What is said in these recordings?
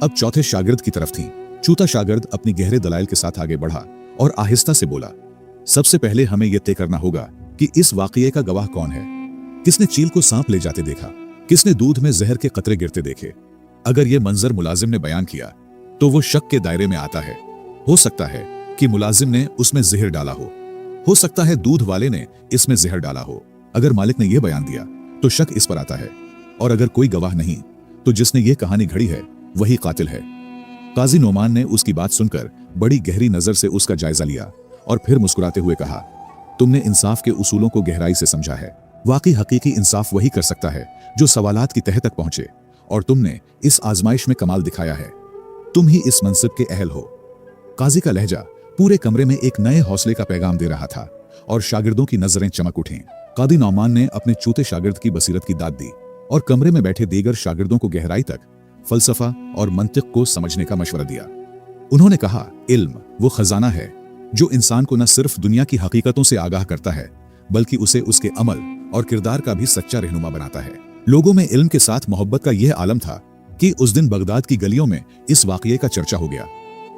अब चौथे शागिर्द की तरफ थी। चौथा शागिर्द अपनी गहरे दलाइल के साथ आगे बढ़ा और आहिस्ता से बोला, सबसे पहले हमें यह तय करना होगा कि इस वाकये का गवाह कौन है। किसने चील को सांप ले जाते देखा, किसने दूध में जहर के कतरे गिरते देखे। अगर यह मंजर मुलाजिम ने बयान किया तो वो शक के दायरे में आता है। हो सकता है कि मुलाजिम ने उसमें जहर डाला हो सकता है दूध वाले ने इसमें जहर डाला हो। अगर मालिक ने यह बयान दिया तो शक इस पर आता है, और अगर कोई गवाह नहीं तो जिसने ये कहानी घड़ी है वही कातिल है। काजी नोमान ने उसकी बात सुनकर बड़ी गहरी नजर से उसका जायजा लिया और फिर मुस्कुराते हुए कहा, तुमने इंसाफ के उसूलों को गहराई से समझा है। वाकई हकीकी इंसाफ वही कर सकता है जो सवालात की तह तक पहुंचे, और तुमने इस आजमाइश में कमाल दिखाया है। तुम ही इस मनसिब के अहल हो। काजी का लहजा पूरे कमरे में एक नए हौसले का पैगाम दे रहा था और शागिर्दों की नजरें चमक उठीं। कादी नौमान ने अपने चौथे शागिर्द की बसीरत की दाद दी और कमरे में बैठे दीगर शागिर्दों को गहराई तक फलसफा और मंतिक को समझने का मशवरा दिया। उन्होंने कहा, इल्म वो खजाना है जो इंसान को न सिर्फ दुनिया की हकीकतों से आगाह करता है बल्कि उसे उसके अमल और किरदार का भी सच्चा रहनुमा बनाता है। लोगों में इल्म के साथ मोहब्बत का यह आलम था कि उस दिन बगदाद की गलियों में इस वाकये का चर्चा हो गया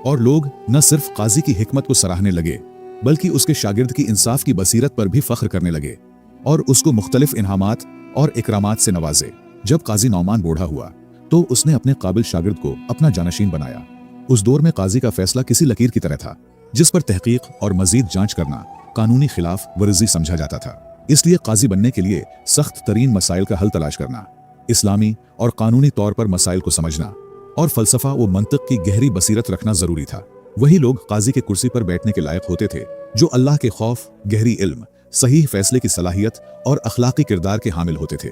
और लोग न सिर्फ काजी की हिकमत को सराहने लगे बल्कि उसके शागिर्द की इंसाफ की बसीरत पर भी फख्र करने लगे और उसको मुख्तलिफ इनामात और इकरामात से नवाजे। जब काजी नौमान बूढ़ा हुआ तो उसने अपने काबिल शागिर्द को अपना जानशीन बनाया। उस दौर में काजी का फैसला किसी लकीर की तरह था जिस पर तहकीक और मजीद जांच करना कानूनी खिलाफ वर्जी समझा जाता था। इसलिए काजी बनने के लिए सख्त तरीन मसाइल का हल तलाश करना, इस्लामी और कानूनी तौर पर मसाइल को समझना और फलसफा व मंतिक की गहरी बसीरत रखना जरूरी था। वही लोग काजी के कुर्सी पर बैठने के लायक होते थे जो अल्लाह के खौफ, गहरी इल्म, सही फैसले की सलाहियत और अखलाकी किरदार के हामिल होते थे।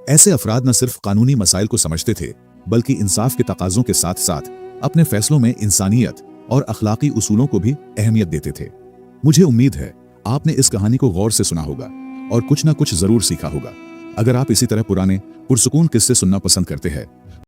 ऐसे अफराद न सिर्फ कानूनी मसाइल को समझते थे बल्कि इंसाफ के तकाज़ों के साथ साथ अपने फैसलों में इंसानियत और अखलाकी उसूलों को भी अहमियत देते थे। मुझे उम्मीद है आपने इस कहानी को गौर से सुना होगा और कुछ न कुछ जरूर सीखा होगा। अगर आप इसी तरह पुराने पुरसुकून किस्से सुनना पसंद करते हैं